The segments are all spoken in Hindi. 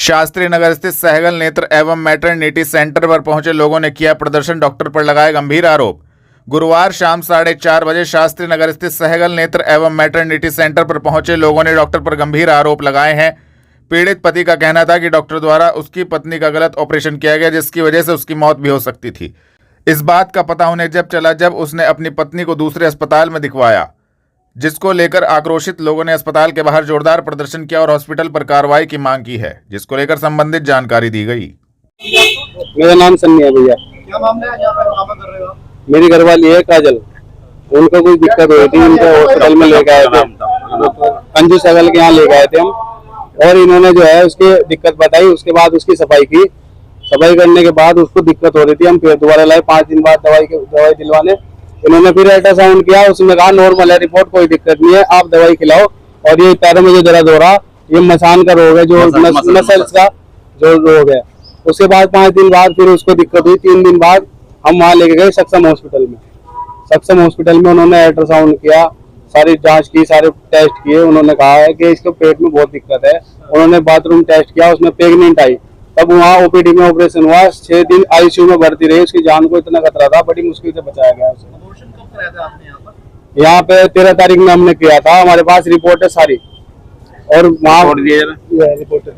शास्त्री नगर स्थित सहगल नेत्र एवं मैटरनिटी सेंटर पर पहुंचे लोगों ने किया प्रदर्शन, डॉक्टर पर लगाए गंभीर आरोप। गुरुवार शाम 4:30 बजे शास्त्री नगर स्थित सहगल नेत्र एवं मैटरनिटी सेंटर पर पहुंचे लोगों ने डॉक्टर पर गंभीर आरोप लगाए हैं। पीड़ित पति का कहना था कि डॉक्टर द्वारा उसकी पत्नी का गलत ऑपरेशन किया गया, जिसकी वजह से उसकी मौत भी हो सकती थी। इस बात का पता उन्हें जब चला जब उसने अपनी पत्नी को दूसरे अस्पताल में दिखवाया, जिसको लेकर आक्रोशित लोगों ने अस्पताल के बाहर जोरदार प्रदर्शन किया और हॉस्पिटल पर कार्रवाई की मांग की है, जिसको लेकर संबंधित जानकारी दी गई। मेरा नाम सन्नी है भैया। क्या मामला है जहाँ पे हंगामा कर रहे हो आप? मेरी घरवाली है काजल, उनको कुछ दिक्कत हुई थी, उनको हॉस्पिटल में लेके आए थे, अंजू सहगल के यहाँ लेके आए थे हम, और इन्होंने जो है उसकी दिक्कत बताई। उसके बाद उसकी सफाई की, सफाई करने के बाद उसको दिक्कत हो रही थी, हम फिर दोबारा लाए 5 दिन बाद दवाई दिलवाने। इन्होंने फिर अल्ट्रासाउंड किया, उसमें कहा नॉर्मल है रिपोर्ट, कोई दिक्कत नहीं है, आप दवाई खिलाओ। और ये पैरों में जो दर्द हो रहा, ये मसान का रोग है, जो मसल्स का जो रोग है। उसके बाद 5 दिन बाद फिर उसको दिक्कत हुई। 3 दिन बाद हम वहाँ लेके गए सक्षम हॉस्पिटल में। सक्षम हॉस्पिटल में उन्होंने अल्ट्रासाउंड किया, सारी जांच की, सारे टेस्ट किए। उन्होंने कहा है कि इसको पेट में बहुत दिक्कत है। उन्होंने बाथरूम टेस्ट किया, उसमें प्रेग्नेंट आई। तब वहाँ ओपीडी में ऑपरेशन हुआ, 6 दिन आईसीयू में भर्ती रही। उसकी जान को इतना खतरा था, बड़ी मुश्किल से बचाया गया उसे। अबॉर्शन कब कराया था आपने यहाँ पर? यहाँ पे 13 तारीख में हमने किया था, हमारे पास रिपोर्ट है सारी। और वहाँ रिपोर्ट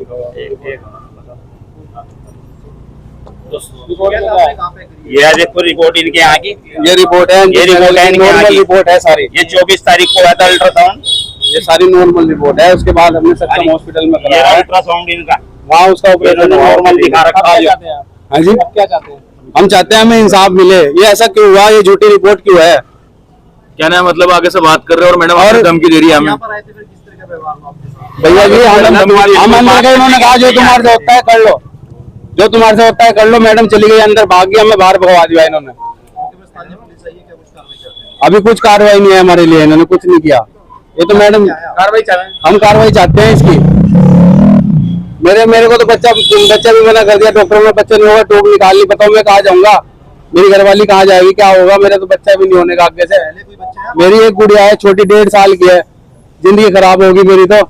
ये देखो रिपोर्ट इनके यहाँ की, ये रिपोर्ट है, नॉर्मल रिपोर्ट है सारी। ये 24 तारीख को आया था अल्ट्रासाउंड, ये सारी नॉर्मल रिपोर्ट है। उसके बाद हमने सक्षम हॉस्पिटल में कराया अल्ट्रासाउंड इनका, वहाँ उसका ऑपरेशन नॉर्मल दिखा रखा है। हाँ जी, क्या चाहते हैं? हम चाहते हैं हमें इंसाफ मिले। ये ऐसा क्यों हुआ, ये झूठी रिपोर्ट क्यों है? क्या ना मतलब आगे से बात कर रहे हैं और मैडम और धमकी दे रही है हमें। यहाँ पर आए थे फिर किस तरह का व्यवहार हुआ आपके साथ? भैया जी हम अंदर गए, उन्होंने कहा जो तुम्हारे से होता है कर लो, जो तुम्हारे से होता है कर लो। मैडम चली गई अंदर, भाग गई, हमें बाहर भगवा दिया इन्होंने। आपके पास स्थानीय पुलिस आई है, क्या कुछ कार्रवाई करते हैं? अभी कुछ कार्रवाई नहीं है हमारे लिए, इन्होंने कुछ नहीं किया। ये तो मैडम कार्रवाई चाह रहे हैं। हम कार्रवाई चाहते हैं इसकी। मेरे को तो बच्चा भी मना कर दिया, डॉक्टर ने बच्चा नहीं होगा, टोक निकाल ली। बताओ मैं कहाँ जाऊंगा, मेरी घरवाली कहाँ जाएगी, क्या होगा? मेरा तो बच्चा भी नहीं होने का आगे से। पहले कोई बच्चा है? मेरी एक गुड़िया है छोटी, 1.5 साल की है, जिंदगी खराब होगी मेरी तो।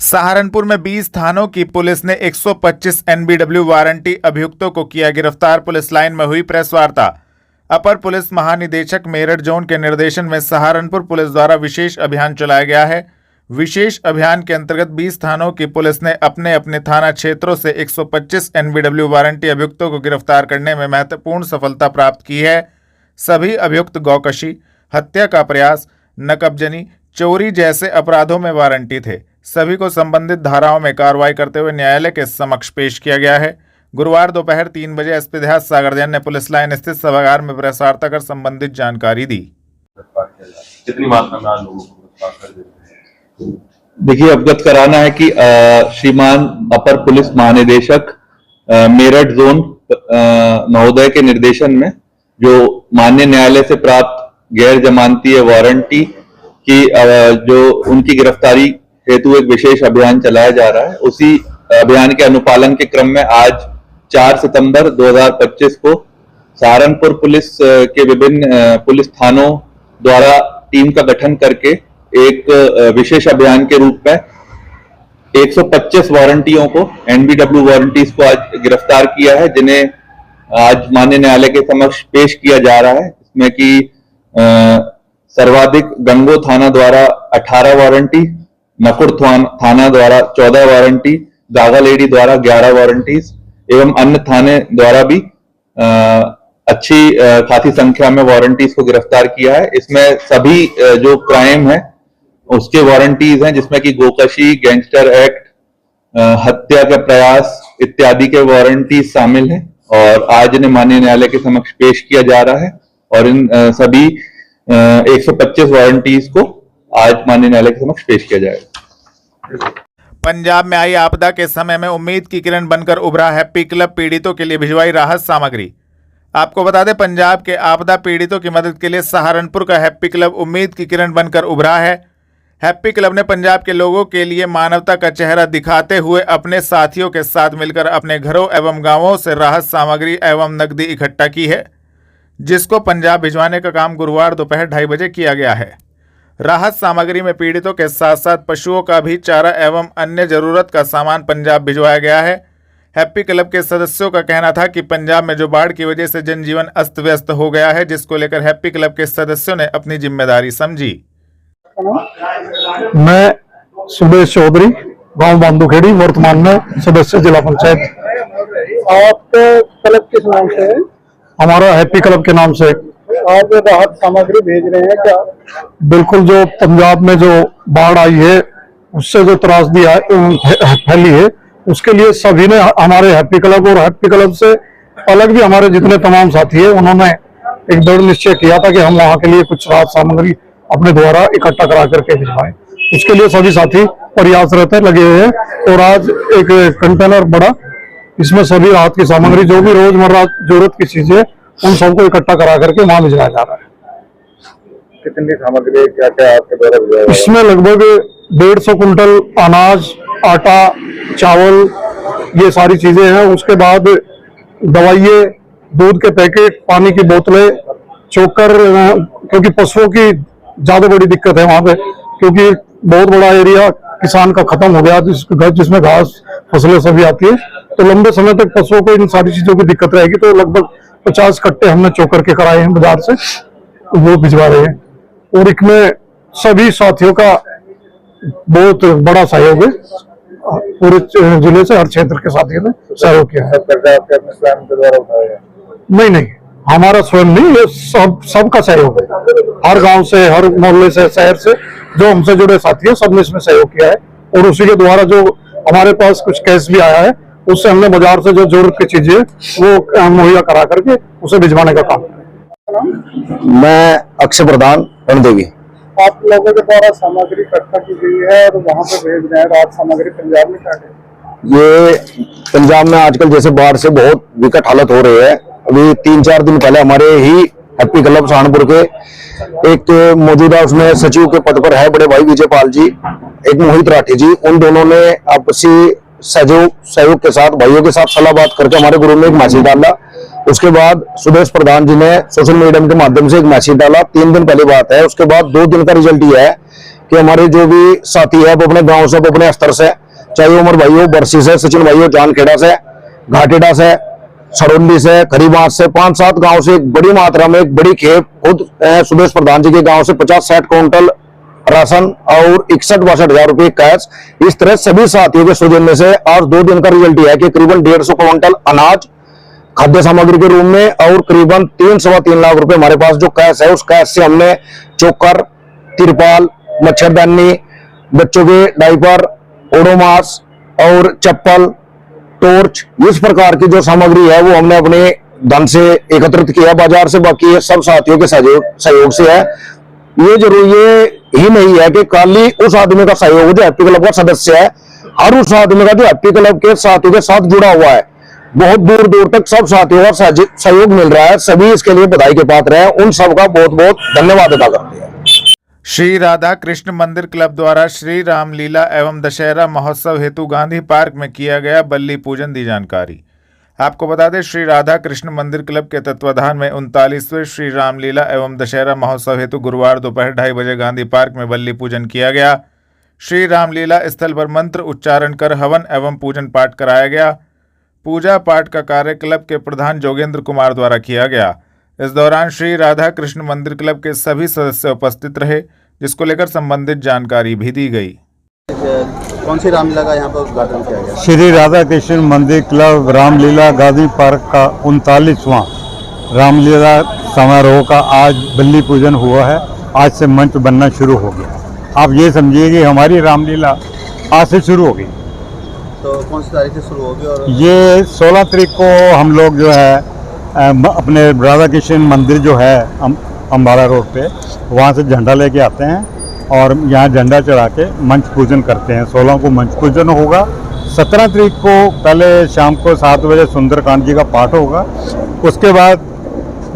सहारनपुर में 20 थानों की पुलिस ने 125 एनबीडब्ल्यू वारंटी अभियुक्तों को किया गिरफ्तार। पुलिस लाइन में हुई प्रेस वार्ता। अपर पुलिस महानिदेशक मेरठ जोन के निर्देशन में सहारनपुर पुलिस द्वारा विशेष अभियान चलाया गया है। विशेष अभियान के अंतर्गत 20 थानों की पुलिस ने अपने अपने थाना क्षेत्रों से 125 एनबीडब्ल्यू वारंटी अभियुक्तों को गिरफ्तार करने में महत्वपूर्ण सफलता प्राप्त की है। सभी अभियुक्त गौकशी, हत्या का प्रयास, नकबजनी, चोरी जैसे अपराधों में वारंटी थे। सभी को संबंधित धाराओं में कार्रवाई करते हुए न्यायालय के समक्ष पेश किया गया है। गुरुवार दोपहर 3 बजे एसपी देहात सागर जैन ने पुलिस लाइन स्थित सभागार में प्रेस वार्ता कर संबंधित जानकारी दी। कितनी मात्रा में लोगों को गिरफ्तार कर देते हैं? देखिए, अवगत कराना है कि श्रीमान अपर पुलिस महानिदेशक मेरठ जोन महोदय के निर्देशन में जो माननीय न्यायालय से प्राप्त गैर जमानती वारंटी की जो उनकी गिरफ्तारी हेतु एक विशेष अभियान चलाया जा रहा है, उसी अभियान के अनुपालन के क्रम में आज 4 सितंबर 2025 को सहारनपुर पुलिस के विभिन्न पुलिस थानों द्वारा टीम का गठन करके एक विशेष अभियान के रूप में 125 वारंटियों को, एनबीडब्ल्यू वारंटीज को आज गिरफ्तार किया है, जिन्हें आज माननीय न्यायालय के समक्ष पेश किया जा रहा है। इसमें कि सर्वाधिक गंगो थाना द्वारा 18 वारंटी, नकुड़ थाना द्वारा 14 वारंटी, गागालेडी द्वारा 11 वारंटीज एवं अन्य थाने द्वारा भी अच्छी खासी संख्या में वारंटीज को गिरफ्तार किया है। इसमें सभी जो क्राइम है उसके वारंटीज हैं, जिसमें कि गोकशी, गैंगस्टर एक्ट, हत्या का प्रयास इत्यादि के वारंटीज शामिल हैं और आज इन्हें माननीय न्यायालय के समक्ष पेश किया जा रहा है और इन सभी 125 वारंटीज को आज माननीय न्यायालय के समक्ष पेश किया जाएगा। पंजाब में आई आपदा के समय में उम्मीद की किरण बनकर उभरा हैप्पी क्लब, पीड़ितों के लिए भिजवाई राहत सामग्री। आपको बता दें, पंजाब के आपदा पीड़ितों की मदद के लिए सहारनपुर का हैप्पी क्लब उम्मीद की किरण बनकर उभरा है। हैप्पी क्लब ने पंजाब के लोगों के लिए मानवता का चेहरा दिखाते हुए अपने साथियों के साथ मिलकर अपने घरों एवं गांवों से राहत सामग्री एवं नकदी इकट्ठा की है, जिसको पंजाब भिजवाने का काम गुरुवार दोपहर 2:30 बजे किया गया है। राहत सामग्री में पीड़ितों के साथ साथ पशुओं का भी चारा एवं अन्य जरूरत का सामान पंजाब भिजवाया गया है। हैप्पी क्लब के सदस्यों का कहना था कि पंजाब में जो बाढ़ की वजह से जनजीवन अस्त व्यस्त हो गया है, जिसको लेकर हैप्पी क्लब के सदस्यों ने अपनी जिम्मेदारी समझी। मैं सुदेश चौधरी, गांव बांदूखेड़ी, वर्तमान में सदस्य जिला पंचायत। आपके क्लब किस नाम से है? हमारा हैप्पी क्लब के नाम से। आप राहत सामग्री भेज रहे हैं क्या? बिल्कुल, जो पंजाब में जो बाढ़ आई है उससे जो त्रासदी फैली है उसके लिए सभी ने, हमारे हैप्पी क्लब और हैप्पी क्लब से अलग भी हमारे जितने तमाम साथी है, उन्होंने एक दृढ़ निश्चय किया था कि हम वहाँ के लिए कुछ राहत सामग्री अपने द्वारा इकट्ठा करा करके भिजवाएं। उसके लिए सभी साथी प्रयासरत लगे हुए हैं और आज एक कंटेनर बड़ा, इसमें सभी राहत की सामग्री जो भी रोजमर्रा जरूरत की चीजें उन सबको इकट्ठा करा करके वहां भिजवाया जा रहा है। कितनी सामग्री क्या क्या आपके द्वारा भिजवाया? इसमें लगभग 150 कुंटल अनाज, आटा, चावल, ये सारी चीजें हैं। उसके बाद दवाइयाँ, दूध के पैकेट, पानी की बोतलें, चोकर, क्योंकि पशुओं की ज्यादा बड़ी दिक्कत है वहां पे, क्योंकि बहुत बड़ा एरिया किसान का खत्म हो गया जिसमें घास फसलें सभी आती है, तो लंबे समय तक पशुओं को इन सारी चीजों की दिक्कत रहेगी। तो लगभग 50 कट्टे हमने चोकर के कराए हैं बाजार से, वो भिजवा रहे हैं। और इसमें सभी साथियों का बहुत बड़ा सहयोग है, पूरे जिले से हर क्षेत्र के साथियों ने सहयोग किया है। नहीं, हमारा स्वयं नहीं, ये सबका सहयोग है। हर गांव से, हर मोहल्ले से, शहर से जो हमसे जुड़े साथी हैं, सबने इसमें सहयोग किया है। और उसी के द्वारा जो हमारे पास कुछ कैश भी आया है, उससे हमने बाजार से जो जरूरत की चीजें वो मुहैया करा करके उसे भिजवाने का काम किया। मैं अक्षय प्रधान रणदेवी। आप लोगों के द्वारा सामग्री इकट्ठा की गई है और वहाँ पे भेज रहे हैं राहत सामग्री पंजाब में क्या है? ये पंजाब में आजकल जैसे बाढ़ से बहुत विकट हालत हो रही है। अभी 3-4 दिन पहले हमारे ही हैप्पी क्लब सहारनपुर के एक मौजूदा उसमें सचिव के पद पर है बड़े भाई विजय पाल जी, एक मोहित राठी जी, उन दोनों ने आपसी सहयोग के साथ, भाइयों के साथ सलाह बात करके हमारे ग्रुप में एक मैसेज डाला। उसके बाद सुदेश प्रधान जी ने सोशल मीडिया के माध्यम से एक मैसेज डाला। 3 दिन पहले बात है। उसके बाद 2 दिन का रिजल्ट ये है कि हमारे जो भी साथी है वो अपने गांव से, वो अपने स्तर से, चाहे उमर भाई हो बरसी से, सचिन भाई हो जानखेड़ा से, घाटेड़ा से, सड़ोली से, खरीबास से, 5-7 गांव से एक बड़ी मात्रा में एक बड़ी खेप खुद सुदेश प्रधान जी के गांव से 50-60 क्विंटल राशन और 61-62 हजार रुपए कैश, इस तरह सभी साथियों के सौजन्य से आज 2 दिन का रिजल्ट यह है कि करीबन 150 क्विंटल अनाज खाद्य सामग्री के रूप में और करीबन 3-3.25 लाख रुपए हमारे पास जो कैश है, उस कैश से हमने चोकर, तिरपाल, मच्छरदानी, बच्चों के डायपर, ओडोमास और चप्पल, टॉर्च, इस प्रकार की जो सामग्री है वो हमने अपने धन से एकत्रित किया बाजार से। बाकी सब साथियों के सहयोग से है। ये जरूर ये ही नहीं है कि खाली उस आदमी का सहयोग जो हैप्पी क्लब का सदस्य है, हर उस आदमी का जो हैप्पी क्लब के साथियों के साथ जुड़ा हुआ है, बहुत दूर दूर तक सब साथियों का सहयोग मिल रहा है। सभी इसके लिए बधाई के पात्र हैं। उन सबका बहुत बहुत धन्यवाद अदा करते हैं। श्री राधा कृष्ण मंदिर क्लब द्वारा श्री रामलीला एवं दशहरा महोत्सव हेतु गांधी पार्क में किया गया बल्ली पूजन दी जानकारी। आपको बता दें, श्री राधा कृष्ण मंदिर क्लब के तत्वाधान में 39वें श्री रामलीला एवं दशहरा महोत्सव हेतु गुरुवार दोपहर 2:30 बजे गांधी पार्क में बल्ली पूजन किया गया। श्री रामलीला स्थल पर मंत्र उच्चारण कर हवन एवं पूजन पाठ कराया गया। पूजा पाठ का कार्य क्लब के प्रधान जोगेंद्र कुमार द्वारा किया गया। इस दौरान श्री राधा कृष्ण मंदिर क्लब के सभी सदस्य उपस्थित रहे, जिसको लेकर संबंधित जानकारी भी दी गई। कौन सी रामलीला का यहाँ पर उद्घाटन किया गया? श्री राधा कृष्ण मंदिर क्लब रामलीला गांधी पार्क का 39वां रामलीला समारोह का आज बल्ली पूजन हुआ है। आज से मंच बनना शुरू हो गया। आप ये समझिए कि हमारी रामलीला आज से शुरू हो गई। तो कौन सी तारीख से शुरू होगी? और ये 16 तारीख को हम लोग जो है अपने राधा कृष्ण मंदिर जो है अम्बाला रोड पे, वहाँ से झंडा लेके आते हैं और यहाँ झंडा चढ़ा के मंच पूजन करते हैं। 16 को मंच पूजन होगा। 17 तारीख को पहले शाम को 7 बजे सुंदरकांड जी का पाठ होगा। उसके बाद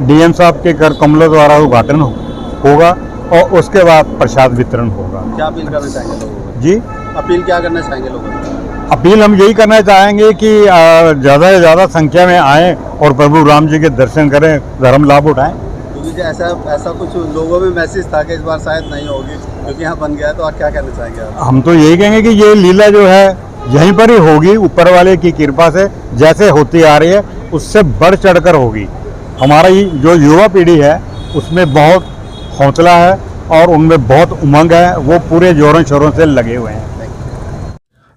डीएम साहब के घर कमलों द्वारा उद्घाटन होगा और उसके बाद प्रसाद वितरण होगा। क्या अपील करना चाहेंगे लोगों को? जी, अपील क्या करना चाहेंगे लोगों को? अपील हम यही करना चाहेंगे कि ज़्यादा से ज़्यादा संख्या में आएँ और प्रभु राम जी के दर्शन करें, धर्म लाभ उठाएं। अभी जो ऐसा कुछ लोगों में मैसेज था कि इस बार शायद नहीं होगी क्योंकि यहाँ बन गया है, तो आप क्या कहना चाहेंगे आप? हम तो यही कहेंगे कि ये लीला जो है यहीं पर ही होगी, ऊपर वाले की कृपा से जैसे होती आ रही है उससे बढ़ चढ़कर होगी। हमारी जो युवा पीढ़ी है उसमें बहुत हौसला है और उनमें बहुत उमंग है, वो पूरे जोरों शोरों से लगे हुए हैं।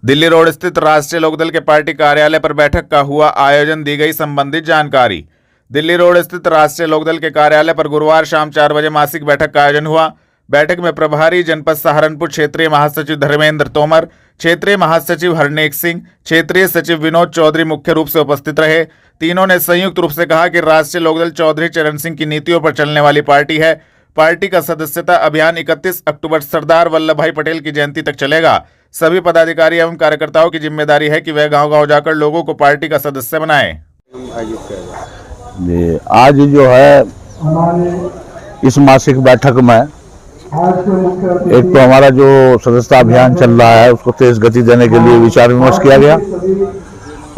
दिल्ली रोड स्थित राष्ट्रीय लोकदल के पार्टी कार्यालय पर बैठक का हुआ आयोजन, दी गई संबंधित जानकारी। दिल्ली रोड स्थित राष्ट्रीय लोकदल के कार्यालय पर गुरुवार शाम 4 बजे मासिक बैठक का आयोजन हुआ। बैठक में प्रभारी जनपद सहारनपुर क्षेत्रीय महासचिव धर्मेंद्र तोमर, क्षेत्रीय महासचिव हरनेक सिंह, क्षेत्रीय सचिव विनोद चौधरी मुख्य रूप से उपस्थित रहे। तीनों ने संयुक्त रूप से कहा कि राष्ट्रीय लोकदल चौधरी चरण सिंह की नीतियों पर चलने वाली पार्टी है। पार्टी का सदस्यता अभियान 31 अक्टूबर सरदार वल्लभ भाई पटेल की जयंती तक चलेगा। सभी पदाधिकारी एवं कार्यकर्ताओं की जिम्मेदारी है कि वह गांव-गांव जाकर लोगों को पार्टी का सदस्य बनाएं। आज जो है इस मासिक बैठक में एक तो हमारा जो सदस्यता अभियान चल रहा है उसको तेज गति देने के लिए विचार विमर्श किया गया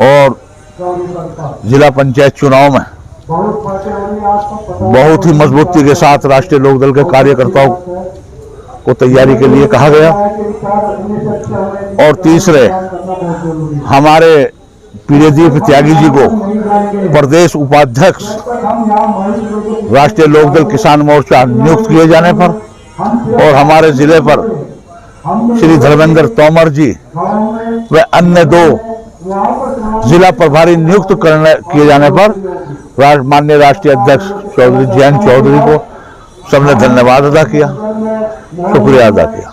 और जिला पंचायत चुनाव में बहुत ही मजबूती के साथ राष्ट्रीय लोकदल के कार्यकर्ताओं को तैयारी के लिए कहा गया। और तीसरे, हमारे पीरेदीप त्यागी जी को प्रदेश उपाध्यक्ष राष्ट्रीय लोकदल किसान मोर्चा नियुक्त किए जाने पर और हमारे जिले पर श्री धर्मेंद्र तोमर जी व अन्य 2 जिला प्रभारी नियुक्त किए जाने पर माननीय राष्ट्रीय अध्यक्ष चौधरी जयंत चौधरी को सबने धन्यवाद अदा किया, शुक्रिया अदा किया।